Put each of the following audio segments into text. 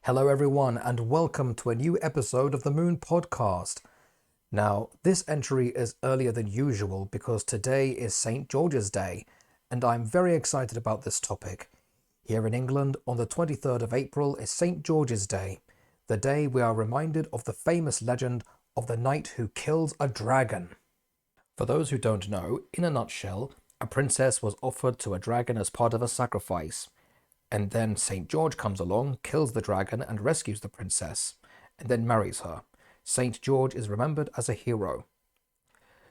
Hello everyone and welcome to a new episode of the Moon Podcast. Now, this entry is earlier than usual because today is St. George's Day, and I'm very excited about this topic. Here in England, on the 23rd of April is St. George's Day, the day we are reminded of the famous legend of the knight who kills a dragon. For those who don't know, in a nutshell, a princess was offered to a dragon as part of a sacrifice. And then St. George comes along, kills the dragon and rescues the princess, and then marries her. St. George is remembered as a hero.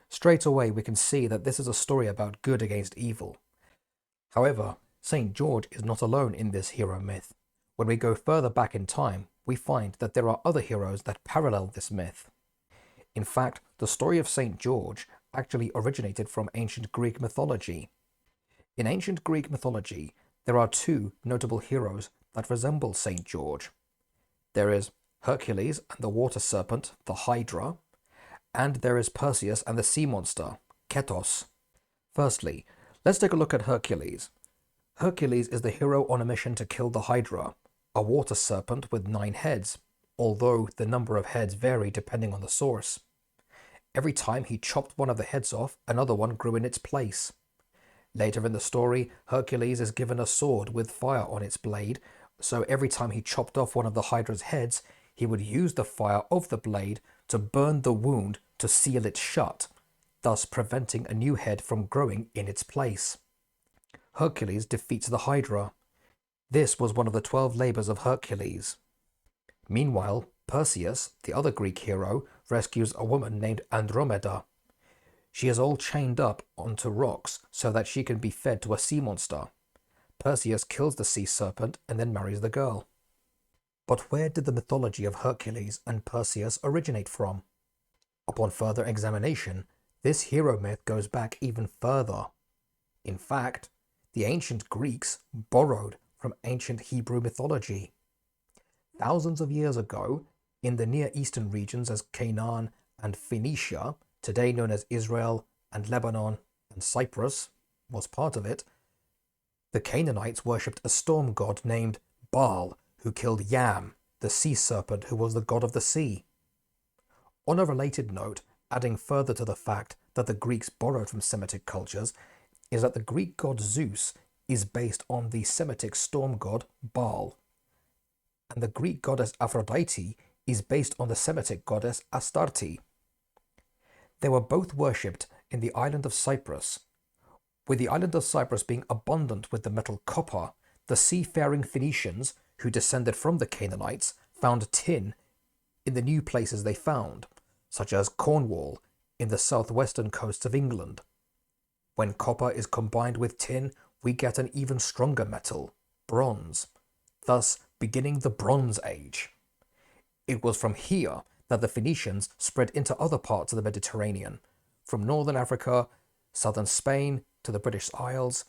Straight away we can see that this is a story about good against evil. However, St. George is not alone in this hero myth. When we go further back in time, we find that there are other heroes that parallel this myth. In fact, the story of St. George actually originated from ancient Greek mythology. In ancient Greek mythology, there are two notable heroes that resemble St. George. There is Hercules and the water serpent, the Hydra, and there is Perseus and the sea monster, Ketos. Firstly, let's take a look at Hercules. Hercules is the hero on a mission to kill the Hydra, a water serpent with 9 heads, although the number of heads vary depending on the source. Every time he chopped one of the heads off, another one grew in its place. Later in the story, Hercules is given a sword with fire on its blade, so every time he chopped off one of the Hydra's heads, he would use the fire of the blade to burn the wound to seal it shut, thus preventing a new head from growing in its place. Hercules defeats the Hydra. This was one of the 12 labors of Hercules. Meanwhile, Perseus, the other Greek hero, rescues a woman named Andromeda. She is all chained up onto rocks so that she can be fed to a sea monster. Perseus kills the sea serpent and then marries the girl. But where did the mythology of Hercules and Perseus originate from? Upon further examination, this hero myth goes back even further. In fact, the ancient Greeks borrowed from ancient Hebrew mythology. Thousands of years ago, in the Near Eastern regions as Canaan and Phoenicia, today known as Israel and Lebanon and Cyprus, was part of it, the Canaanites worshipped a storm god named Baal, who killed Yam, the sea serpent who was the god of the sea. On a related note, adding further to the fact that the Greeks borrowed from Semitic cultures, is that the Greek god Zeus is based on the Semitic storm god Baal, and the Greek goddess Aphrodite is based on the Semitic goddess Astarte. They were both worshipped in the island of Cyprus. With the island of Cyprus being abundant with the metal copper, the seafaring Phoenicians, who descended from the Canaanites, found tin in the new places they found, such as Cornwall in the southwestern coasts of England. When copper is combined with tin, we get an even stronger metal, bronze, thus beginning the Bronze Age. It was from here that the Phoenicians spread into other parts of the Mediterranean. From northern Africa, southern Spain, to the British Isles,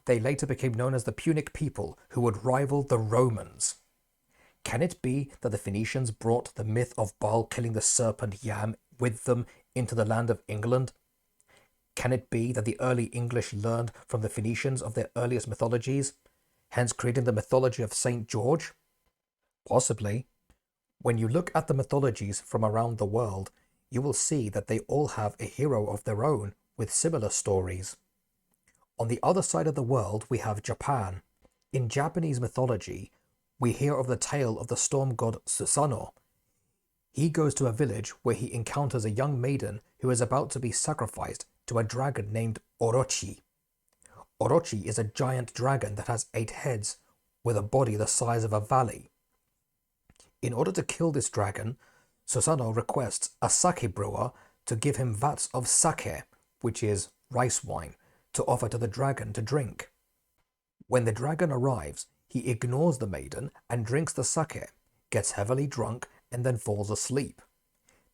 they later became known as the Punic people, who would rival the Romans. Can it be that the Phoenicians brought the myth of Baal killing the serpent Yam with them into the land of England? Can it be that the early English learned from the Phoenicians of their earliest mythologies, hence creating the mythology of St. George? Possibly. When you look at the mythologies from around the world, you will see that they all have a hero of their own with similar stories. On the other side of the world, we have Japan. In Japanese mythology, we hear of the tale of the storm god Susanoo. He goes to a village where he encounters a young maiden who is about to be sacrificed to a dragon named Orochi. Orochi is a giant dragon that has 8 heads, with a body the size of a valley. In order to kill this dragon, Susanoo requests a sake brewer to give him vats of sake, which is rice wine, to offer to the dragon to drink. When the dragon arrives, he ignores the maiden and drinks the sake, gets heavily drunk, and then falls asleep.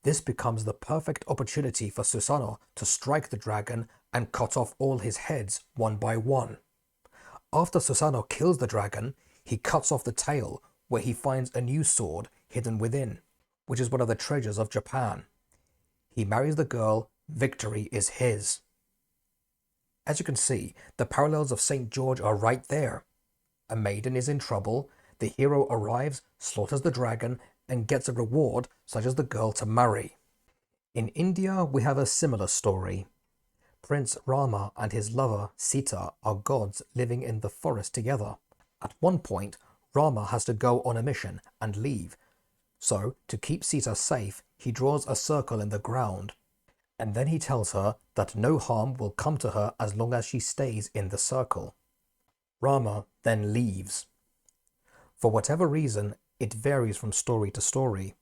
This becomes the perfect opportunity for Susanoo to strike the dragon and cut off all his heads one by one. After Susanoo kills the dragon, he cuts off the tail, where he finds a new sword hidden within, which is one of the treasures of Japan. He marries the girl, victory is his. As you can see, the parallels of St. George are right there. A maiden is in trouble, The hero arrives, slaughters the dragon, and gets a reward such as the girl to marry. In India, we have a similar story. Prince Rama and his lover Sita are gods living in the forest together. At one point, Rama has to go on a mission and leave. So, to keep Sita safe, he draws a circle in the ground. And then he tells her that no harm will come to her as long as she stays in the circle. Rama then leaves. For whatever reason, it varies from story to story.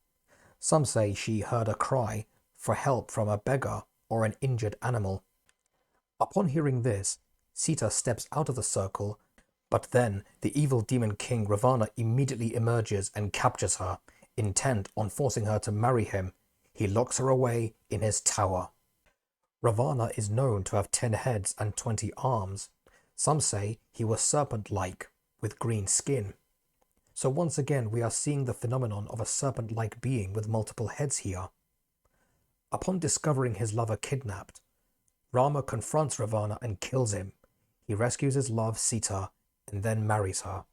Some say she heard a cry for help from a beggar or an injured animal. Upon hearing this, Sita steps out of the circle, but then the evil demon king Ravana immediately emerges and captures her, intent on forcing her to marry him. He locks her away in his tower. Ravana is known to have 10 heads and 20 arms. Some say he was serpent-like, with green skin. So once again we are seeing the phenomenon of a serpent-like being with multiple heads here. Upon discovering his lover kidnapped, Rama confronts Ravana and kills him. He rescues his love Sita and then marries her.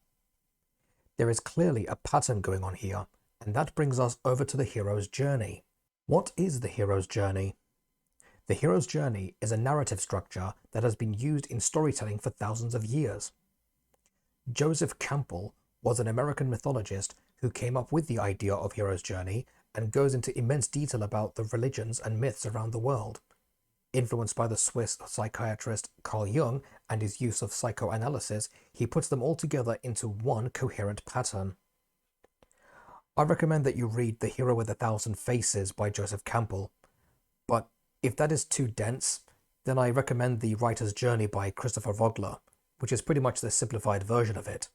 There is clearly a pattern going on here, and that brings us over to the hero's journey. What is the hero's journey? The hero's journey is a narrative structure that has been used in storytelling for thousands of years. Joseph Campbell was an American mythologist who came up with the idea of hero's journey and goes into immense detail about the religions and myths around the world. Influenced by the Swiss psychiatrist Carl Jung and his use of psychoanalysis, he puts them all together into one coherent pattern. I recommend that you read The Hero with a Thousand Faces by Joseph Campbell, but if that is too dense, then I recommend The Writer's Journey by Christopher Vogler, which is pretty much the simplified version of it.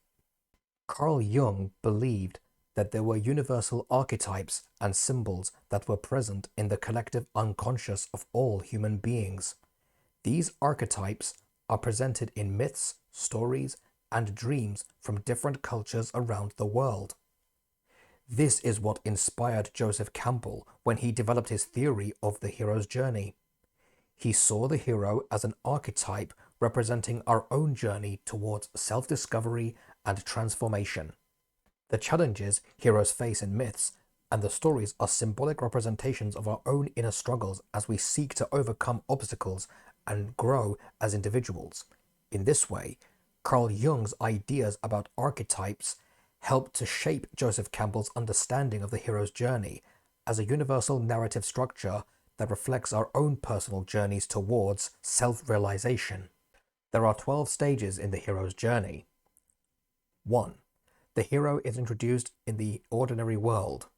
Carl Jung believed that there were universal archetypes and symbols that were present in the collective unconscious of all human beings. These archetypes are presented in myths, stories, and dreams from different cultures around the world. This is what inspired Joseph Campbell when he developed his theory of the hero's journey. He saw the hero as an archetype representing our own journey towards self-discovery and transformation. The challenges heroes face in myths and the stories are symbolic representations of our own inner struggles as we seek to overcome obstacles and grow as individuals. In this way, Carl Jung's ideas about archetypes helped to shape Joseph Campbell's understanding of the hero's journey as a universal narrative structure that reflects our own personal journeys towards self-realization. There are 12 stages in the hero's journey. 1. The hero is introduced in the ordinary world.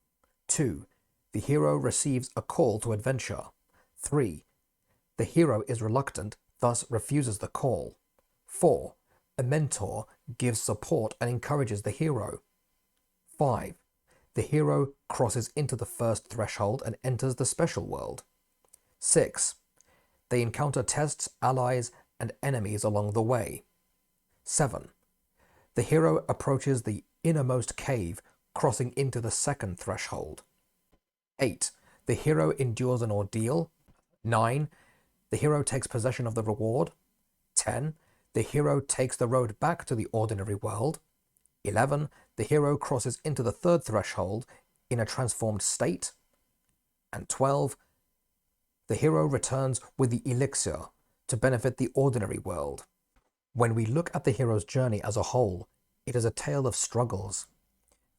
2. The hero receives a call to adventure. 3. The hero is reluctant, thus refuses the call. 4. A mentor gives support and encourages the hero. 5. The hero crosses into the first threshold and enters the special world. 6. They encounter tests, allies, and enemies along the way. 7. The hero approaches the innermost cave, crossing into the second threshold. 8. The hero endures an ordeal. 9. The hero takes possession of the reward. 10. The hero takes the road back to the ordinary world. 11. The hero crosses into the third threshold in a transformed state. And 12. The hero returns with the elixir to benefit the ordinary world. When we look at the hero's journey as a whole, it is a tale of struggles.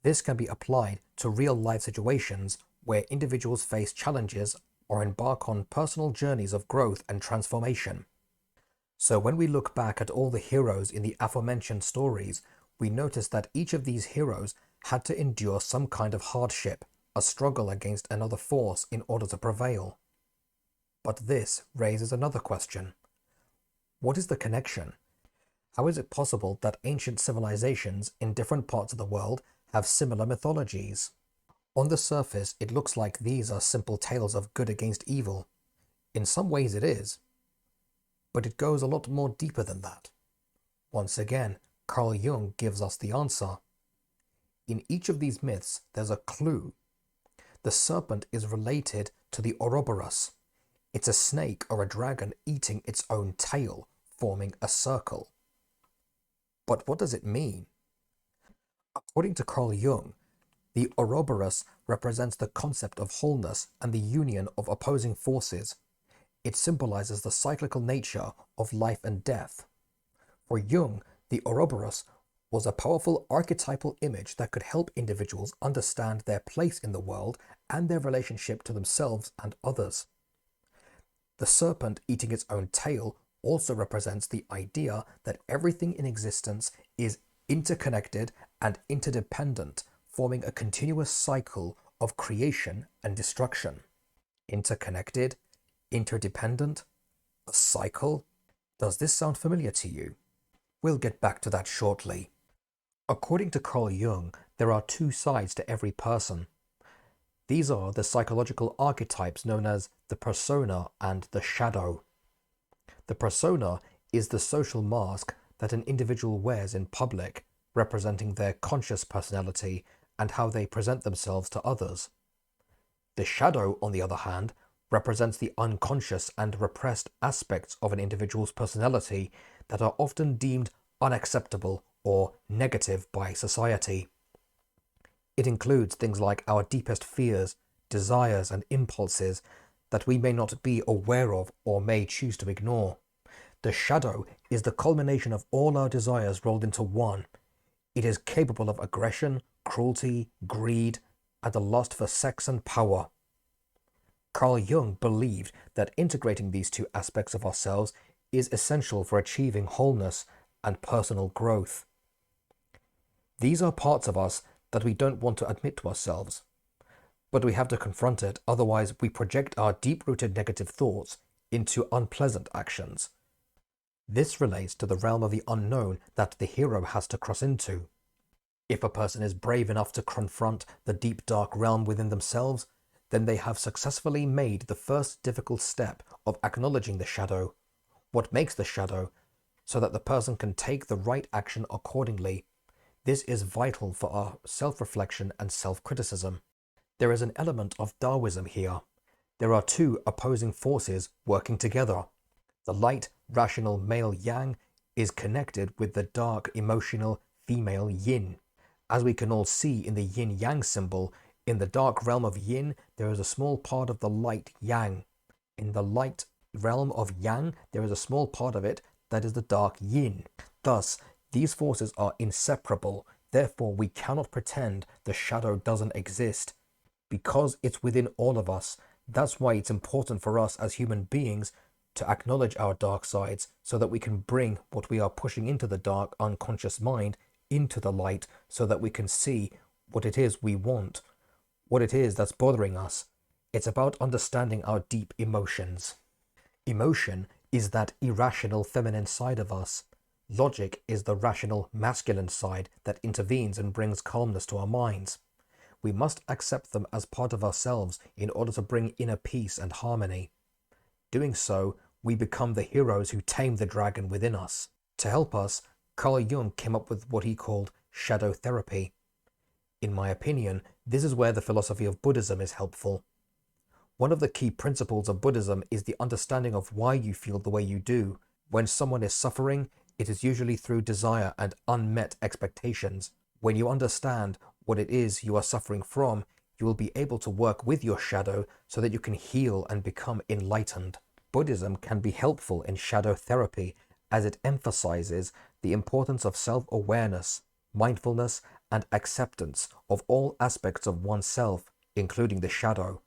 This can be applied to real-life situations where individuals face challenges or embark on personal journeys of growth and transformation. So when we look back at all the heroes in the aforementioned stories, we notice that each of these heroes had to endure some kind of hardship, a struggle against another force in order to prevail. But this raises another question. What is the connection? How is it possible that ancient civilizations in different parts of the world have similar mythologies? On the surface, it looks like these are simple tales of good against evil. In some ways it is, but it goes a lot more deeper than that. Once again, Carl Jung gives us the answer. In each of these myths, there's a clue. The serpent is related to the Ouroboros. It's a snake or a dragon eating its own tail, forming a circle. But what does it mean? According to Carl Jung, the Ouroboros represents the concept of wholeness and the union of opposing forces. It symbolizes the cyclical nature of life and death. For Jung, the Ouroboros was a powerful archetypal image that could help individuals understand their place in the world and their relationship to themselves and others. The serpent eating its own tail also represents the idea that everything in existence is interconnected and interdependent, forming a continuous cycle of creation and destruction. Interconnected, interdependent, a cycle? Does this sound familiar to you? We'll get back to that shortly. According to Carl Jung, there are two sides to every person. These are the psychological archetypes known as the persona and the shadow. The persona is the social mask that an individual wears in public, representing their conscious personality and how they present themselves to others. The shadow, on the other hand, represents the unconscious and repressed aspects of an individual's personality that are often deemed unacceptable or negative by society. It includes things like our deepest fears, desires, and impulses that we may not be aware of or may choose to ignore. The shadow is the culmination of all our desires rolled into one. It is capable of aggression, cruelty, greed, and the lust for sex and power. Carl Jung believed that integrating these two aspects of ourselves is essential for achieving wholeness and personal growth. These are parts of us that we don't want to admit to ourselves, but we have to confront it, otherwise we project our deep-rooted negative thoughts into unpleasant actions. This relates to the realm of the unknown that the hero has to cross into. If a person is brave enough to confront the deep dark realm within themselves, then they have successfully made the first difficult step of acknowledging the shadow, what makes the shadow, so that the person can take the right action accordingly. This is vital for our self-reflection and self-criticism. There is an element of Taoism here. There are two opposing forces working together. The light, rational male yang is connected with the dark, emotional female yin. As we can all see in the yin-yang symbol, in the dark realm of yin, there is a small part of the light yang. In the light realm of yang, there is a small part of it that is the dark yin. Thus, these forces are inseparable. Therefore, we cannot pretend the shadow doesn't exist, because it's within all of us. That's why it's important for us as human beings to acknowledge our dark sides, so that we can bring what we are pushing into the dark unconscious mind into the light, so that we can see what it is we want, what it is that's bothering us. It's about understanding our deep emotions. Emotion is that irrational feminine side of us. Logic is the rational masculine side that intervenes and brings calmness to our minds. We must accept them as part of ourselves in order to bring inner peace and harmony. Doing so, we become the heroes who tame the dragon within us. To help us, Carl Jung came up with what he called shadow therapy. In my opinion, this is where the philosophy of Buddhism is helpful. One of the key principles of Buddhism is the understanding of why you feel the way you do. When someone is suffering, it is usually through desire and unmet expectations. When you understand what it is you are suffering from, you will be able to work with your shadow so that you can heal and become enlightened. Buddhism can be helpful in shadow therapy as it emphasizes the importance of self-awareness, mindfulness, and acceptance of all aspects of oneself, including the shadow.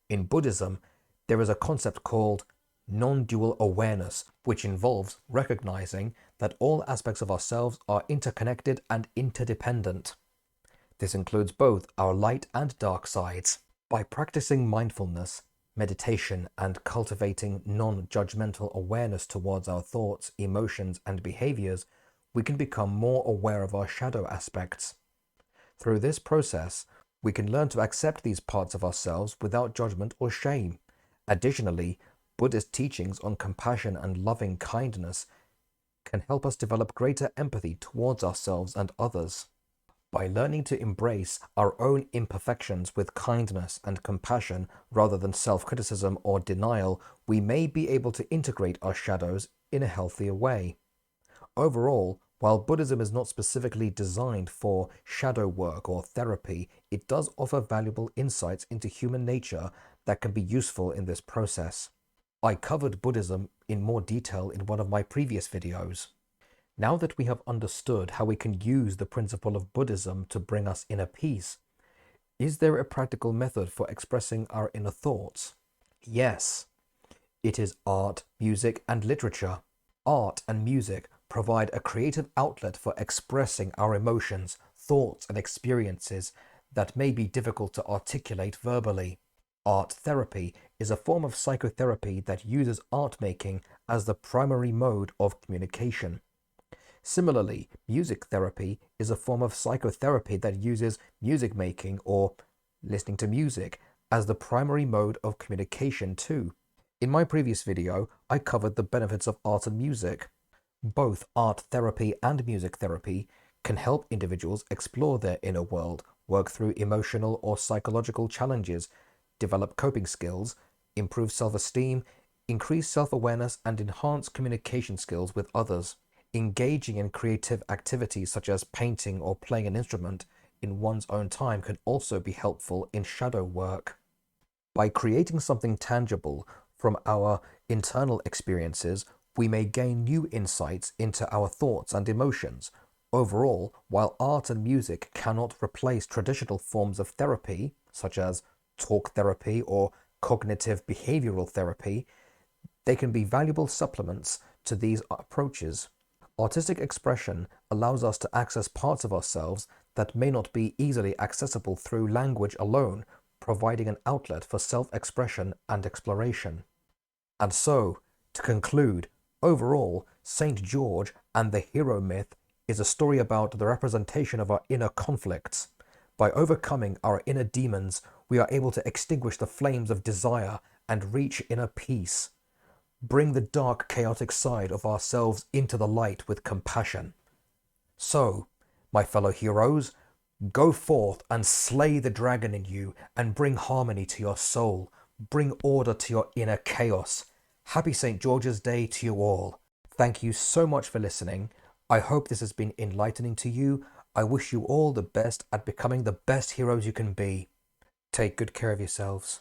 In Buddhism, there is a concept called non-dual awareness, which involves recognizing that all aspects of ourselves are interconnected and interdependent. This includes both our light and dark sides. By practicing mindfulness, meditation, and cultivating non-judgmental awareness towards our thoughts, emotions, and behaviors, we can become more aware of our shadow aspects. Through this process, we can learn to accept these parts of ourselves without judgment or shame. Additionally, Buddhist teachings on compassion and loving kindness can help us develop greater empathy towards ourselves and others. By learning to embrace our own imperfections with kindness and compassion rather than self-criticism or denial, we may be able to integrate our shadows in a healthier way. Overall, While Buddhism is not specifically designed for shadow work or therapy, it does offer valuable insights into human nature that can be useful in this process. I covered Buddhism in more detail in one of my previous videos. Now that we have understood how we can use the principle of Buddhism to bring us inner peace, is there a practical method for expressing our inner thoughts? Yes. It is art, music, and literature. Art and music provide a creative outlet for expressing our emotions, thoughts, and experiences that may be difficult to articulate verbally. Art therapy is a form of psychotherapy that uses art making as the primary mode of communication. Similarly, music therapy is a form of psychotherapy that uses music making or listening to music as the primary mode of communication too. In my previous video, I covered the benefits of art and music. Both art therapy and music therapy can help individuals explore their inner world, work through emotional or psychological challenges, develop coping skills, improve self-esteem, increase self-awareness, and enhance communication skills with others. Engaging in creative activities such as painting or playing an instrument in one's own time can also be helpful in shadow work. By creating something tangible from our internal experiences, we may gain new insights into our thoughts and emotions. Overall, while art and music cannot replace traditional forms of therapy, such as talk therapy or cognitive behavioral therapy, they can be valuable supplements to these approaches. Artistic expression allows us to access parts of ourselves that may not be easily accessible through language alone, providing an outlet for self-expression and exploration. And so, to conclude, overall, St. George and the hero myth is a story about the representation of our inner conflicts. By overcoming our inner demons, we are able to extinguish the flames of desire and reach inner peace. Bring the dark, chaotic side of ourselves into the light with compassion. So, my fellow heroes, go forth and slay the dragon in you and bring harmony to your soul. Bring order to your inner chaos. Happy St. George's Day to you all. Thank you so much for listening. I hope this has been enlightening to you. I wish you all the best at becoming the best heroes you can be. Take good care of yourselves.